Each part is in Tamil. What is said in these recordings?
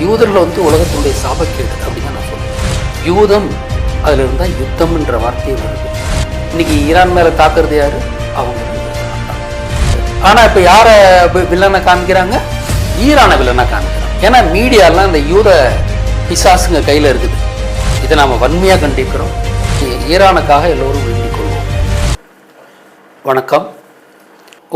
யூதர்கள் வந்து உலகத்தினுடைய சாபக்கேடு அப்படின்னு நான் சொல்லுவேன். யூதம் அதில் இருந்தால் யுத்தம்ன்ற வார்த்தையே வருது. இன்னைக்கு ஈரான் மேலே தாக்குறது யாரு? அவங்க. ஆனால் இப்போ யாரை வில்லனை காமிக்கிறாங்க? ஈரானை வில்லனை காமிக்கிறாங்க. ஏன்னா மீடியாலாம் இந்த யூத பிசாசுங்க கையில் இருக்குது. இதை நாம் வன்மையாக கண்டிக்கிறோம். ஈரானுக்காக எல்லோரும் வேண்டிக் கொள்வோம். வணக்கம்.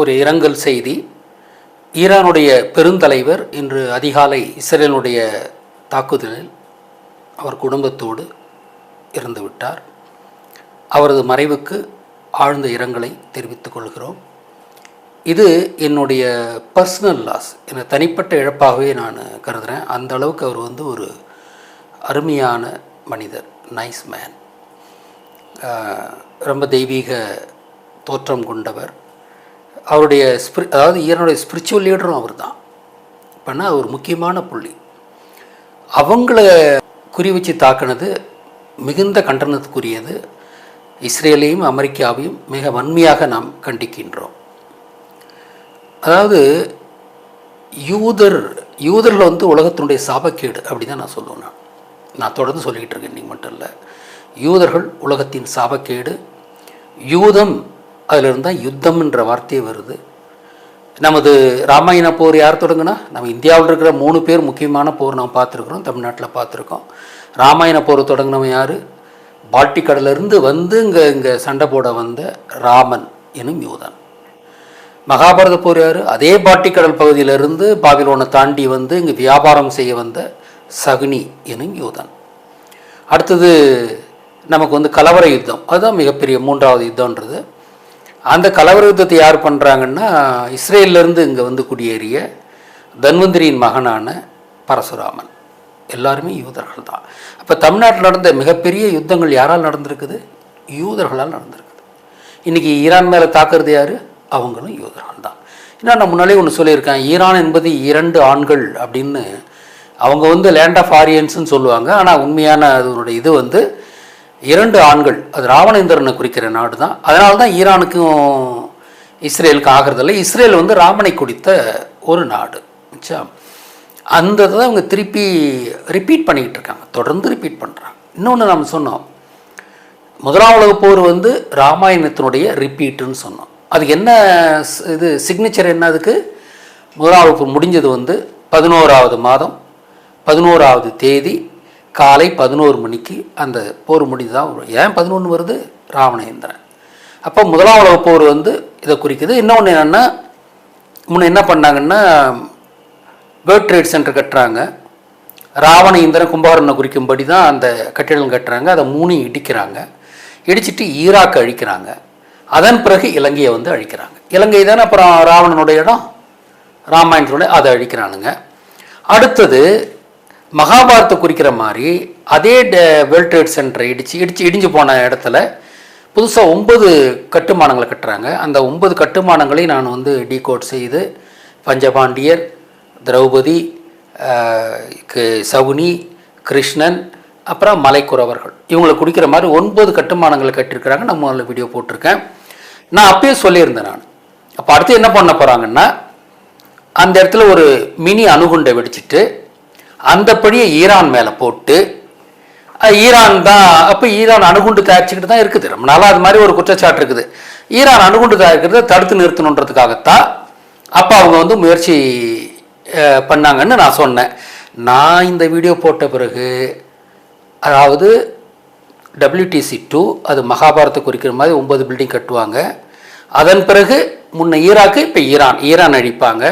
ஒரு இரங்கல் செய்தி. ஈரானுடைய பெருந்தலைவர் இன்று அதிகாலை இஸ்ரேலுடைய தாக்குதலில் அவர் குடும்பத்தோடு இறந்துவிட்டார். அவரது மறைவுக்கு ஆழ்ந்த இரங்கலை தெரிவித்துக் கொள்கிறோம். இது என்னுடைய பர்சனல் லாஸ், என தனிப்பட்ட இழப்பாகவே நான் கருதுகிறேன். அந்த அளவுக்கு அவர் வந்து ஒரு அருமையான மனிதர், நைஸ் மேன், ரொம்ப தெய்வீக தோற்றம் கொண்டவர். அவருடைய அதாவது ஈரானுடைய ஸ்பிரிச்சுவல் லீடரும் அவர் தான். இப்போனா ஒரு முக்கியமான புள்ளி. அவங்கள குறி வச்சு தாக்குனது மிகுந்த கண்டனத்துக்குரியது. இஸ்ரேலையும் அமெரிக்காவையும் மிக வன்மையாக நாம் கண்டிக்கின்றோம். அதாவது யூதர்கள் வந்து உலகத்தினுடைய சாபக்கேடு அப்படி தான் நான் சொல்லுவேன். நான் தொடர்ந்து சொல்லிக்கிட்டு இருக்கேன், இன்றைக்கி மட்டும் இல்லை. யூதர்கள் உலகத்தின் சாபக்கேடு. யூதம் அதில் இருந்தால் யுத்தம்ன்ற வார்த்தையே வருது. நமது ராமாயண போர் யார் தொடங்குனா? நம்ம இந்தியாவில் இருக்கிற 3 பேர் முக்கியமான போர் நாம் பார்த்துருக்குறோம், தமிழ்நாட்டில் பார்த்துருக்கோம். ராமாயண போர் தொடங்கினவன் யார்? பால்டிக் கடலிருந்து வந்து இங்கே சண்டை போட வந்த ராமன் எனும் யூதன். மகாபாரத போர் யார்? அதே பால்டிக் கடல் பகுதியிலிருந்து பாபிலோனை தாண்டி வந்து இங்கே வியாபாரம் செய்ய வந்த சகுனி எனும் யூதன். அடுத்தது நமக்கு வந்து கலவர யுத்தம், அதுதான் மிகப்பெரிய 3வது யுத்தம்ன்றது. அந்த கலவர யுத்தத்தை யார் பண்ணுறாங்கன்னா, இஸ்ரேலிருந்து இங்கே வந்து குடியேறிய தன்வந்திரியின் மகனான பரசுராமன். எல்லாருமே யூதர்கள் தான். அப்போ தமிழ்நாட்டில் நடந்த மிகப்பெரிய யுத்தங்கள் யாரால் நடந்திருக்குது? யூதர்களால் நடந்திருக்குது. இன்றைக்கி ஈரான் மேலே தாக்குறது யார்? அவங்களும் யூதர்கள் தான். ஏன்னா நான் முன்னாலே ஒன்று சொல்லியிருக்கேன், ஈரான் என்பது 2 ஆண்கள் அப்படின்னு. அவங்க வந்து லேண்ட் ஆஃப் ஆரியன்ஸ்ன்னு சொல்லுவாங்க. ஆனால் உண்மையான அதனுடைய இது வந்து 2 ஆண்கள். அது ராவணேந்திரனை குறிக்கிற நாடு தான். அதனால தான் ஈரானுக்கும் இஸ்ரேலுக்கு ஆகிறதில்லை. இஸ்ரேல் வந்து ராமனை குடித்த ஒரு நாடு. அந்த இதை அவங்க திருப்பி ரிப்பீட் பண்ணிக்கிட்டு இருக்காங்க, தொடர்ந்து ரிப்பீட் பண்ணுறாங்க. இன்னொன்று நம்ம சொன்னோம், 1ஆம் உலகப் போர் வந்து ராமாயணத்தினுடைய ரிப்பீட்டுன்னு சொன்னோம். அதுக்கு என்ன இது சிக்னேச்சர் என்ன? அதுக்கு 1ஆம் உலகப் போர் முடிஞ்சது வந்து 11வது மாதம் 11வது தேதி காலை 11 மணிக்கு அந்த போர் முடிஞ்சுதான் வரும். ஏன் 11 வருது? ராவணேந்திரன். அப்போ 1ஆம் உலகப் போர் வந்து இதை குறிக்குது. இன்னொன்று என்னென்னா, முன்ன என்ன பண்ணாங்கன்னா, வேர்ல்ட் ட்ரேட் சென்டர் கட்டுறாங்க. ராவணேந்திரன் கும்பகர்ணனை குறிக்கும்படி தான் அந்த கட்டிடம் கட்டுறாங்க. அதை 3 இடிக்கிறாங்க. இடிச்சிட்டு ஈராக் அழிக்கிறாங்க. அதன் பிறகு இலங்கையை வந்து அழிக்கிறாங்க. இலங்கை தானே அப்புறம் ராவணனுடைய இடம், ராமாயணத்தினுடைய, அதை அழிக்கிறானுங்க. அடுத்தது மகாபாரத்தை குறிக்கிற மாதிரி அதே வேர்ல்ட் ட்ரேட் சென்டரை இடிஞ்சு போன இடத்துல புதுசாக 9 கட்டுமானங்களை கட்டுறாங்க. அந்த 9 கட்டுமானங்களையும் நான் வந்து டீகோட் செய்து பஞ்சபாண்டியர், திரௌபதி, சகுனி, கிருஷ்ணன், அப்புறம் மலைக்குறவர்கள், இவங்களை குடிக்கிற மாதிரி 9 கட்டுமானங்களை கட்டியிருக்கிறாங்க. நான் முதல்ல வீடியோ போட்டிருக்கேன். நான் அப்பயே சொல்லியிருந்தேன். நான் அப்போ அடுத்து என்ன பண்ண போகிறாங்கன்னா, அந்த இடத்துல ஒரு மினி அணுகுண்டை வெடிச்சிட்டு அந்தப்படியே ஈரான் மேலே போட்டு, ஈரான் தான் அப்போ ஈரான் அணுகுண்டு தயாரிச்சுக்கிட்டு தான் இருக்குது. ரொம்ப நாளாக அது மாதிரி ஒரு குற்றச்சாட்டு இருக்குது. ஈரான் அணுகுண்டு தயாரிக்கிறத தடுத்து நிறுத்தணுன்றதுக்காகத்தான் அப்போ அவங்க வந்து முயற்சி பண்ணாங்கன்னு நான் சொன்னேன். நான் இந்த வீடியோ போட்ட பிறகு, அதாவது WTC-2 அது மகாபாரத்தை குறிக்கிற மாதிரி 9 பில்டிங் கட்டுவாங்க. அதன் பிறகு முன்ன ஈராக்கு, இப்போ ஈரான் அழிப்பாங்க.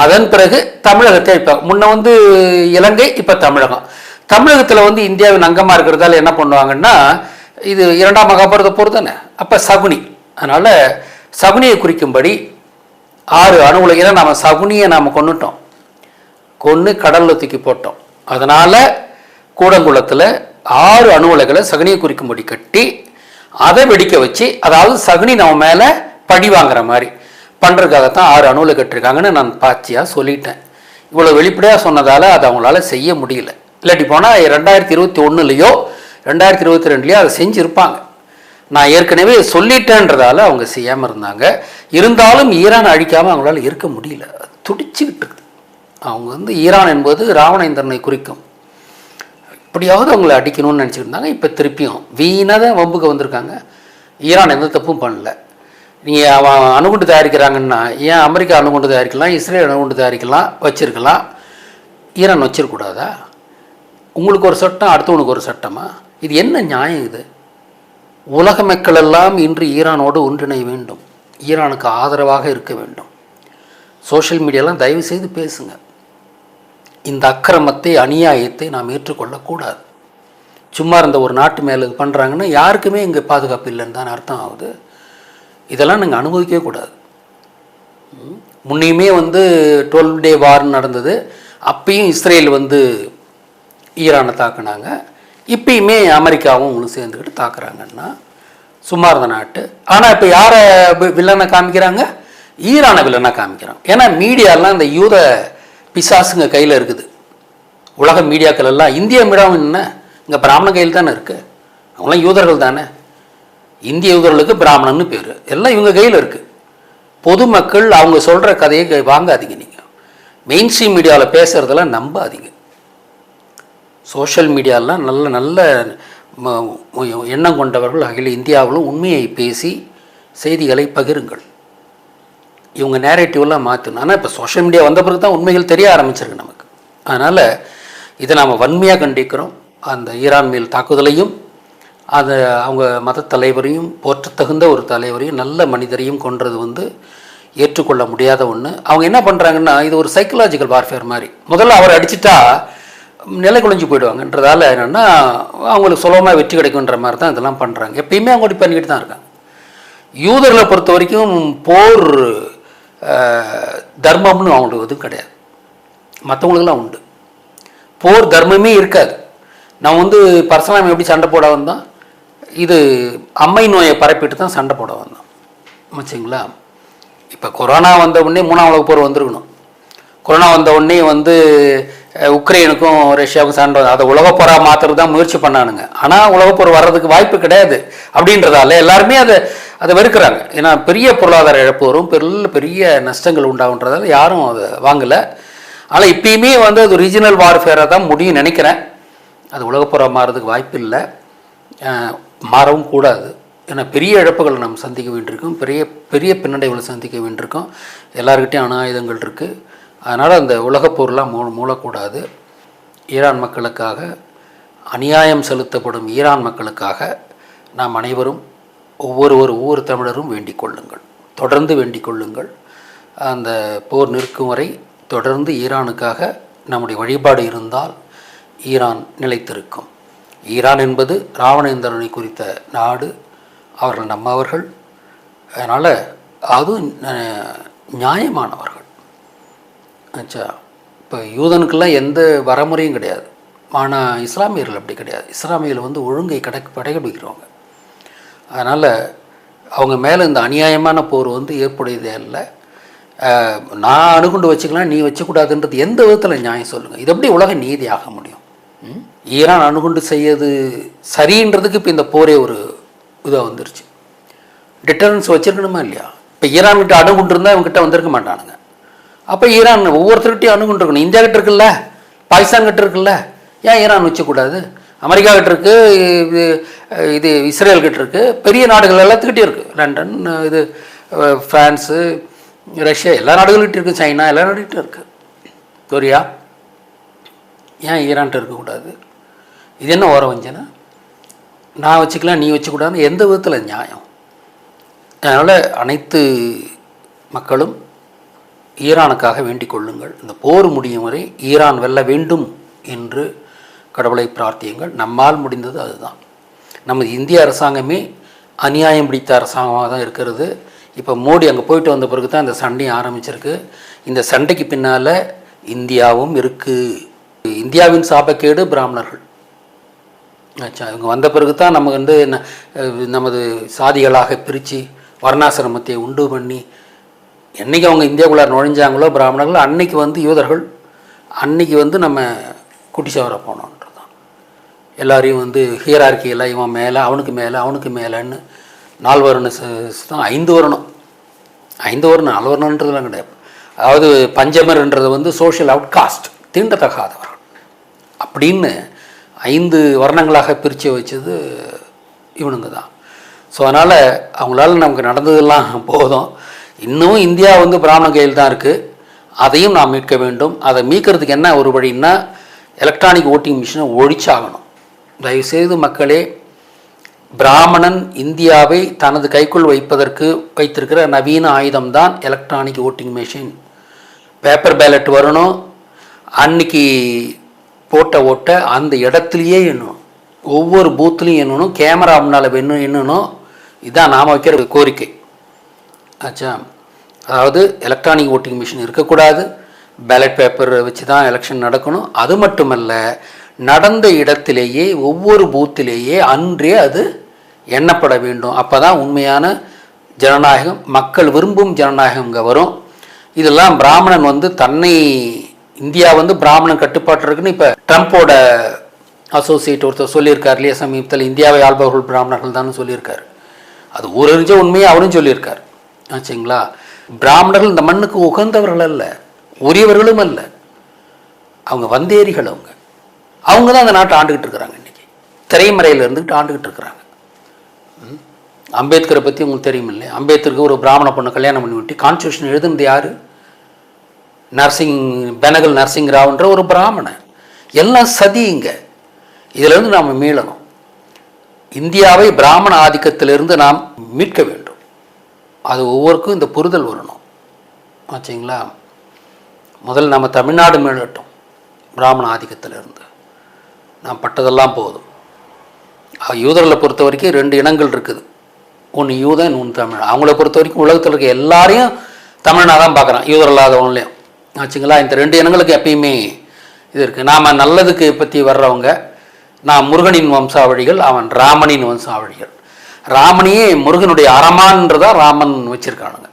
அதன் பிறகு தமிழகத்தை அழிப்பாங்க. முன்ன வந்து இலங்கை, இப்போ தமிழகத்தில் வந்து இந்தியாவின் அங்கமாக இருக்கிறதால என்ன பண்ணுவாங்கன்னா, இது 2ஆம் மகாபாரத போர் தானே, அப்போ சகுனி. அதனால் சகுனியை குறிக்கும்படி 6 அணு உலை, ஏன்னா நம்ம சகுனியை நாம் கொன்று கடலில் தூக்கி போட்டோம். அதனால் கூடங்குளத்தில் 6 அணு உலைகளை சகுனியை குறிக்கும்படி கட்டி அதை வெடிக்க வச்சு, அதாவது சகுனி நம்ம மேலே பழி வாங்குற மாதிரி பண்ணுறதுக்காகத்தான் 6 அணு உலை கட்டிருக்காங்கன்னு நான் பாச்சியாக சொல்லிட்டேன். இவ்வளோ வெளிப்படையாக சொன்னதால் அதை அவங்களால செய்ய முடியல. இல்லாட்டி போனால் 2021 2022 அதை செஞ்சுருப்பாங்க. நான் ஏற்கனவே சொல்லிட்டேன்றதால அவங்க செய்யாமல் இருந்தாங்க. இருந்தாலும் ஈரான் அழிக்காமல் அவங்களால இருக்க முடியல. துடிச்சுக்கிட்டு இருக்குது. அவங்க வந்து ஈரான் என்பது ராவணேந்திரனை குறிக்கும். இப்படியாவது அவங்களை அடிக்கணும்னு நினச்சிட்டு இருந்தாங்க. இப்போ திருப்பியும் வீணாக தான் வம்புக்கு வந்திருக்காங்க. ஈரான் எந்த தப்பும் பண்ணல. நீங்கள் அவன் அணுகுண்டு தயாரிக்கிறாங்கன்னா ஏன் அமெரிக்கா அணுகுண்டு தயாரிக்கலாம், இஸ்ரேல் அணுகுண்டு தயாரிக்கலாம், வச்சிருக்கலாம், ஈரான் வச்சிருக்கூடாதா? உங்களுக்கு ஒரு சட்டம், அடுத்தவனுக்கு ஒரு சட்டமா? இது என்ன நியாயம் இது? உலக மக்கள் எல்லாம் இன்று ஈரானோடு ஒன்றிணைய வேண்டும், ஈரானுக்கு ஆதரவாக இருக்க வேண்டும். சோஷியல் மீடியாலாம் தயவு செய்து பேசுங்க. இந்த அக்கிரமத்தை, அநியாயத்தை நாம் ஏற்றுக்கொள்ளக்கூடாது. சும்மா இருந்த ஒரு நாட்டு மேலே இது பண்ணுறாங்கன்னா யாருக்குமே இங்கே பாதுகாப்பு இல்லைன்னு தான் அர்த்தம் ஆகுது. இதெல்லாம் நீங்கள் அனுபவிக்கவே கூடாது. முன்னையுமே வந்து 12 டே வார் நடந்தது. அப்பயும் இஸ்ரேல் வந்து ஈரானை தாக்குனாங்க. இப்பயுமே அமெரிக்காவும் உங்களுக்கு சேர்ந்துக்கிட்டு தாக்குறாங்கன்னா சும்மா இருந்த நாட்டு. ஆனால் இப்போ யாரை வில்லனை காமிக்கிறாங்க? ஈரானை வில்லனை காமிக்கிறாங்க. ஏன்னா மீடியாலாம் இந்த யூத பிசாசுங்க கையில் இருக்குது. உலக மீடியாக்கள் எல்லாம் இந்திய மீடியாவும் என்ன இங்கே பிராமணன் கையில் தானே இருக்குது. அவங்களாம் யூதர்கள் தானே. இந்திய யூதர்களுக்கு பிராமணன்னு பேர். எல்லாம் இவங்க கையில் இருக்குது. பொதுமக்கள் அவங்க சொல்கிற கதையை வாங்காதீங்க. நீங்கள் மெயின் ஸ்ட்ரீம் மீடியாவில் பேசுகிறதெல்லாம் நம்பாதீங்க. சோஷியல் மீடியாலாம் நல்ல நல்ல எண்ணம் கொண்டவர்கள் அகில இந்தியாவிலும் உண்மையை பேசி செய்திகளை பகிருங்கள். இவங்க நேரேட்டிவெல்லாம் மாற்றணும். ஆனால் இப்போ சோஷியல் மீடியா வந்த பிறகு தான் உண்மைகள் தெரிய ஆரம்பிச்சிருக்கு நமக்கு. அதனால் இதை நாம் வன்மையாக கண்டிக்கிறோம். அந்த ஈரான் மேல் தாக்குதலையும் அதை அவங்க மத தலைவரையும் போற்றத்தகுந்த ஒரு தலைவரையும் நல்ல மனிதரையும் கொன்றது வந்து ஏற்றுக்கொள்ள முடியாத ஒன்று. அவங்க என்ன பண்ணுறாங்கன்னா இது ஒரு சைக்கலாஜிக்கல் வார்ஃபேர் மாதிரி. முதல்ல அவர் அடிச்சுட்டா நிலை குலைஞ்சி போயிடுவாங்கன்றதால என்னென்னா அவங்களுக்கு சுலபமாக வெற்றி கிடைக்குன்ற மாதிரி தான் இதெல்லாம் பண்ணுறாங்க. எப்பயுமே அவங்க பண்ணிக்கிட்டு தான் இருக்காங்க. யூதர்களை பொறுத்த வரைக்கும் போர் தர்மம்னு அவங்களுக்கு எதுவும் கிடையாது. மற்றவங்களுக்கெல்லாம் உண்டு. போர் தர்மமே இருக்காது. நான் வந்து பரசுராமன் எப்படி சண்டை போட வந்தோம், இது அம்மை நோயை பரப்பிட்டு தான் சண்டை போட வந்தோம். ஆச்சுங்களா? இப்போ கொரோனா வந்த உடனே 3ஆம் உலகப் போர் வந்திருக்கணும். கொரோனா வந்த உடனே வந்து உக்ரைனுக்கும் ரஷ்யாவுக்கும் சண்டை, அதை உலகப்போராக மாற்றுறது தான் முயற்சி பண்ணானுங்க. ஆனால் உலகப்போர் வர்றதுக்கு வாய்ப்பு கிடையாது. அப்படின்றதால எல்லாருமே அதை வெறுக்கிறாங்க. ஏன்னா பெரிய பொருளாதார இழப்பு வரும், பெரிய நஷ்டங்கள் உண்டாகுன்றதால யாரும் அதை வாங்கலை. ஆனால் இப்பயுமே வந்து அது ரீஜனல் வார்ஃபேராக தான் முடியும் நினைக்கிறேன். அது உலகப்போராக மாறுறதுக்கு வாய்ப்பு இல்லை, மாறவும் கூடாது. ஏன்னா பெரிய இழப்புகளை நம்ம சந்திக்க வேண்டியிருக்கோம், பெரிய பின்னடைவுகளை சந்திக்க வேண்டியிருக்கோம். எல்லாருக்கிட்டையும் அணு ஆயுதங்கள் இருக்குது. அதனால் அந்த உலகப்போர்லாம் மூடக்கூடாது. ஈரான் மக்களுக்காக, அநியாயம் செலுத்தப்படும் ஈரான் மக்களுக்காக நாம் அனைவரும் ஒவ்வொரு தமிழரும் வேண்டிக் கொள்ளுங்கள், தொடர்ந்து வேண்டிக் கொள்ளுங்கள். அந்த போர் நிற்கும் வரை தொடர்ந்து ஈரானுக்காக நம்முடைய வழிபாடு இருந்தால் ஈரான் நிலைத்திருக்கும். ஈரான் என்பது ராவணேந்திரனை குறித்த நாடு. அவர்கள் நம்மவர்கள். அதனால் அதுவும் நியாயமானவர்கள். ஆச்சா, இப்போ யூதனுக்கெல்லாம் எந்த வரமுறையும் கிடையாது. ஆனால் இஸ்லாமியர்கள் அப்படி கிடையாது. இஸ்லாமியர்கள் வந்து ஒழுங்கை கடைபிடிக்கிறவங்க. அதனால் அவங்க மேலே இந்த அநியாயமான போர் வந்து ஏற்புடையதே இல்லை. நான் அணுகுண்டு வச்சுக்கலாம், நீ வச்சக்கூடாதுன்றது எந்த விதத்தில் நியாயம் சொல்லுங்கள்? இது எப்படி உலக நீதி ஆக முடியும்? ஈரான் அணுகுண்டு செய்யறது சரின்றதுக்கு இப்போ இந்த போரே ஒரு இதாக வந்துருச்சு. டிட்டரன்ஸ் வச்சுருக்கணுமா இல்லையா? இப்போ ஈரான்கிட்ட அணுகுண்டு இருந்தால் இவங்ககிட்ட வந்திருக்க மாட்டானுங்க. அப்போ ஈரான் ஒவ்வொருத்தருக்கிட்டையும் அணுகுண்டு இருக்கணும். இந்தியா கிட்ட இருக்குல்ல, பாகிஸ்தான் கிட்ட இருக்குல்ல, ஏன் ஈரான் வச்சக்கூடாது? அமெரிக்கா கிட்ட இருக்குது, இது இஸ்ரேல் கிட்ட இருக்குது, பெரிய நாடுகள் எல்லாத்துக்கிட்டே இருக்குது. லண்டன், இது ஃப்ரான்ஸு, ரஷ்யா, எல்லா நாடுகள்கிட்ட இருக்குது, சைனா, எல்லா நாடுகிட்ட இருக்குது, கொரியா. ஏன் ஈரான்கிட்ட இருக்கக்கூடாது? இது என்ன ஓர வஞ்சனா? நான் வச்சுக்கலாம், நீ வச்சுக்கூடாதுன்னு எந்த விதத்தில் நியாயம்? அதனால் அனைத்து மக்களும் ஈரானுக்காக வேண்டிக் கொள்ளுங்கள். இந்த போர் முடியும் வரை ஈரான் வெல்ல வேண்டும் என்று கடவுளை பிரார்த்தியுங்கள். நம்மால் முடிந்தது அதுதான். நமது இந்திய அரசாங்கமே அநியாயம் பிடித்த அரசாங்கமாக தான் இருக்கிறது. இப்போ மோடி அங்கே போயிட்டு வந்த பிறகு தான் இந்த சண்டையும் ஆரம்பிச்சிருக்கு. இந்த சண்டைக்கு பின்னால் இந்தியாவும் இருக்குது. இந்தியாவின் சாபக்கேடு பிராமணர்கள். ஆச்சா, இவங்க வந்த பிறகு தான் நம்ம வந்து நமது சாதிகளாக பிரித்து வர்ணாசிரமத்தை உண்டு பண்ணி என்றைக்கு அவங்க இந்தியாவுக்குள்ளார் நுழைஞ்சாங்களோ பிராமணர்கள், அன்னைக்கு வந்து யூதர்கள், அன்னைக்கு வந்து நம்ம குட்டிச்சவரை போனோன்றது தான். எல்லாரையும் வந்து ஹியரார்க்கியெல்லாம் இவன் மேலே, அவனுக்கு மேலேன்னு 4 வருடம் தான் 5 வரணும். 5 வரணும் 4 வரணுன்றதுலாம் கிடையாது. அதாவது பஞ்சமர்ன்றது வந்து சோஷியல் அவுட்காஸ்ட், தீண்டத்தகாதவர்கள் அப்படின்னு 5 வர்ணங்களாக பிரித்து வச்சது இவனுங்க தான். ஸோ அதனால் அவங்களால நமக்கு நடந்ததெல்லாம் போதும். இன்னும் இந்தியா வந்து பிராமண கையில் தான் இருக்குது. அதையும் நாம் மீட்க வேண்டும். அதை மீட்கிறதுக்கு என்ன ஒரு வழின்னா, எலக்ட்ரானிக் ஓட்டிங் மிஷினை ஒழிச்சாகணும். தயவுசெய்து மக்களே, பிராமணன் இந்தியாவை தனது கைக்குள் வைப்பதற்கு வைத்திருக்கிற நவீன ஆயுதம்தான் electronic voting machine. Paper ballot வரணும், அன்னைக்கு போட்ட ஓட்ட அந்த இடத்துலையே எண்ணணும், ஒவ்வொரு பூத்துலையும் எண்ணணும், கேமரா முன்னால் எண்ணணும். இதுதான் நாம் வைக்கிற கோரிக்கை. ஆச்சா, அதாவது எலக்ட்ரானிக் ஓட்டிங் மிஷின் இருக்கக்கூடாது, பேலட் பேப்பர் வச்சு தான் எலெக்ஷன் நடக்கணும். அது மட்டுமல்ல, நடந்த இடத்திலேயே ஒவ்வொரு பூத்திலேயே அன்றே அது எண்ணப்பட வேண்டும். அப்போ தான் உண்மையான ஜனநாயகம், மக்கள் விரும்பும் ஜனநாயகம் இங்கே வரும். இதெல்லாம் பிராமணன் வந்து தன்னை, இந்தியா வந்து பிராமணன் கட்டுப்பாட்டு இருக்குன்னு இப்போ ட்ரம்ப்போட அசோசியேட் ஒருத்தர் சொல்லியிருக்கார் இல்லையா சமீபத்தில், இந்தியாவை ஆள்பவர்கள் பிராமணர்கள் தான் சொல்லியிருக்காரு. அது ஊரறிஞ்ச உண்மையை அவரும் சொல்லியிருக்கார். ஆச்சுங்களா, பிராமணர்கள் இந்த மண்ணுக்கு உகந்தவர்கள் அல்ல, உரியவர்களும் அல்ல, அவங்க வந்தேரிகள். அவங்க தான் அந்த நாட்டை ஆண்டுகிட்டு இருக்கிறாங்க. இன்றைக்கி திரைமறையில் இருந்துக்கிட்டு ஆண்டுகிட்டு இருக்கிறாங்க. அம்பேத்கரை பற்றி உங்களுக்கு தெரியும் இல்லையா? அம்பேத்கருக்கு ஒரு பிராமண பொண்ணு கல்யாணம் பண்ணி விட்டு கான்ஸ்டியூஷன் எழுதுனது யார்? பெனகல் நரசிங் ராவ்ன்ற ஒரு பிராமணன். எல்லாம் சதி. இங்கே இதிலிருந்து நாம் மீளணும். இந்தியாவை பிராமண ஆதிக்கத்திலிருந்து நாம் மீட்க வேண்டும். அது ஒவ்வொருக்கும் இந்த புரிதல் வரணும். ஆச்சுங்களா, முதல்ல நம்ம தமிழ்நாடு மீளட்டும். பிராமண ஆதிக்கத்திலிருந்து நாம் பட்டதெல்லாம் போதும். யூதர்களை பொறுத்த வரைக்கும் 2 இனங்கள் இருக்குது. ஒன்று யூதன், இன்னொன்று தமிழ். அவங்கள பொறுத்த வரைக்கும் உலகத்தில் இருக்க எல்லாரையும் தமிழனாக தான் பார்க்குறான், யூதர் இல்லாதவங்களையும். ஆச்சுங்களா, இந்த 2 இனங்களுக்கு எப்பயுமே இது இருக்குது. நாம் நல்லதுக்கு பற்றி வர்றவங்க, நான் முருகனின் வம்சாவழிகள், அவன் ராமனின் வம்சாவழிகள். ராமனையே முருகனுடைய அரமான்றதான் ராமன் வச்சுருக்கானுங்க.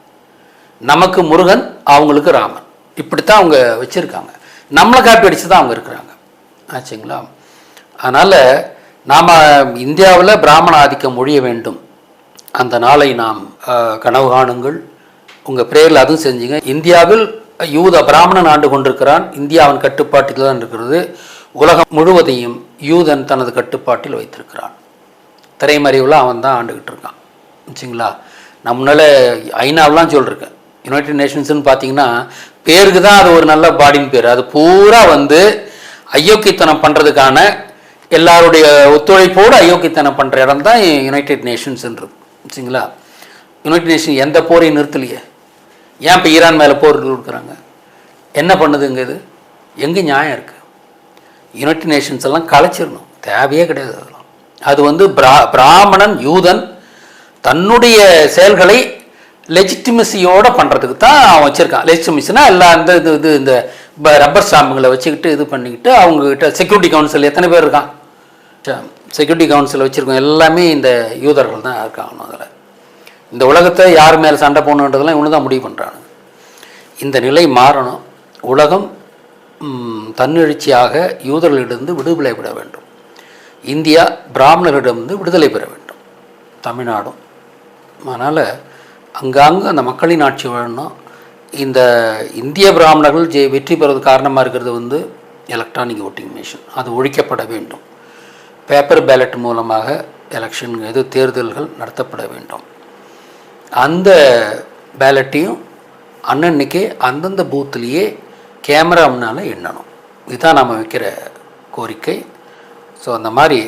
நமக்கு முருகன், அவங்களுக்கு ராமன். இப்படித்தான் அவங்க வச்சுருக்காங்க. நம்மளை காப்பி அடித்து தான் அவங்க இருக்கிறாங்க. ஆச்சுங்களா, அதனால் நாம் இந்தியாவில் பிராமண ஆதிக்கம் ஒழிய வேண்டும். அந்த நாளை நாம் கனவு காணுங்கள். உங்கள் பிரேயரில் அதுவும் செஞ்சுங்க. இந்தியாவில் யூத பிராமணன் ஆண்டு கொண்டிருக்கிறான். இந்தியாவின் கட்டுப்பாட்டில் தான் இருக்கிறது. உலகம் முழுவதையும் யூதன் தனது கட்டுப்பாட்டில் வைத்திருக்கிறான். திரைமறைவில் அவன் தான் ஆண்டுகிட்டு இருக்கான். வச்சுங்களா, நம்மளால ஐநாவெலாம் சொல்லியிருக்கேன். யுனைடெட் நேஷன்ஸ்னு பார்த்தீங்கன்னா பேருக்கு தான் அது ஒரு நல்ல பாடின்னு பேர். அது பூரா வந்து அயோக்கியத்தனம் பண்ணுறதுக்கான எல்லாருடைய ஒத்துழைப்போடு அயோக்கியத்தனம் பண்ணுற இடம் தான் யுனைடெட் நேஷன்ஸ்ன்றது. வச்சுங்களா, யுனைடெட் நேஷன் எந்த போரையும் நிறுத்தலையே. ஏன் இப்போ ஈரான் மேலே போர் கொடுக்குறாங்க? என்ன பண்ணுதுங்க? இது எங்கே நியாயம் இருக்குது? யுனைடெட் நேஷன்ஸ் எல்லாம் கலைச்சிடணும், தேவையே கிடையாது. அதெல்லாம் அது வந்து பிராமணன் யூதன் தன்னுடைய செயல்களை லெஜிட்டிமசியோடு பண்ணுறதுக்கு தான் அவன் வச்சுருக்கான். லெஜிட்டிமசினா எல்லாம் இந்த ரப்பர் ஸ்டாம்புங்களை வச்சுக்கிட்டு இது பண்ணிக்கிட்டு அவங்கக்கிட்ட செக்யூரிட்டி கவுன்சில் எத்தனை பேர் இருக்கான்? செக்யூரிட்டி கவுன்சில் வச்சுருக்கோம் எல்லாமே இந்த யூதர்கள் தான் இருக்காங்க. அதில் இந்த உலகத்தை யார் மேலே சண்டை போகணுன்றதெல்லாம் இவனு தான் முடிவு பண்ணுறாங்க. இந்த நிலை மாறணும். உலகம் தன்னெழுச்சியாக யூதர்களிடமிருந்து விடுதலை பெற வேண்டும். இந்தியா பிராமணர்களிடமிருந்து விடுதலை பெற வேண்டும், தமிழ்நாடும். அதனால் அங்கங்கே அந்த மக்களின் ஆட்சி வரணும். இந்த இந்திய பிராமணர்கள் வெற்றி பெறுவது காரணமாக இருக்கிறது வந்து எலக்ட்ரானிக் ஓட்டிங் மிஷின். அது ஒழிக்கப்பட வேண்டும். பேப்பர் பேலட் மூலமாக எலெக்ஷன் தேர்தல்கள் நடத்தப்பட வேண்டும். அந்த பேலட்டையும் அன்னன்னைக்கே அந்தந்த பூத்துலேயே கேமரா முன்னால் எண்ணணும். இதுதான் நாம் வைக்கிற கோரிக்கை. ஸோ அந்த மாதிரி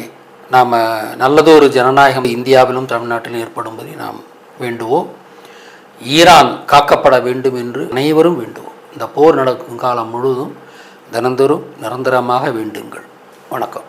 நாம் நல்லதொரு ஜனநாயகம் இந்தியாவிலும் தமிழ்நாட்டிலும் ஏற்படும்படி நாம் வேண்டுவோம். ஈரான் காக்கப்பட வேண்டும் என்று அனைவரும் வேண்டுவோம். இந்த போர் நடக்கும் காலம் முழுவதும் தினந்தோறும் நிரந்தரமாக வேண்டுங்கள். வணக்கம்.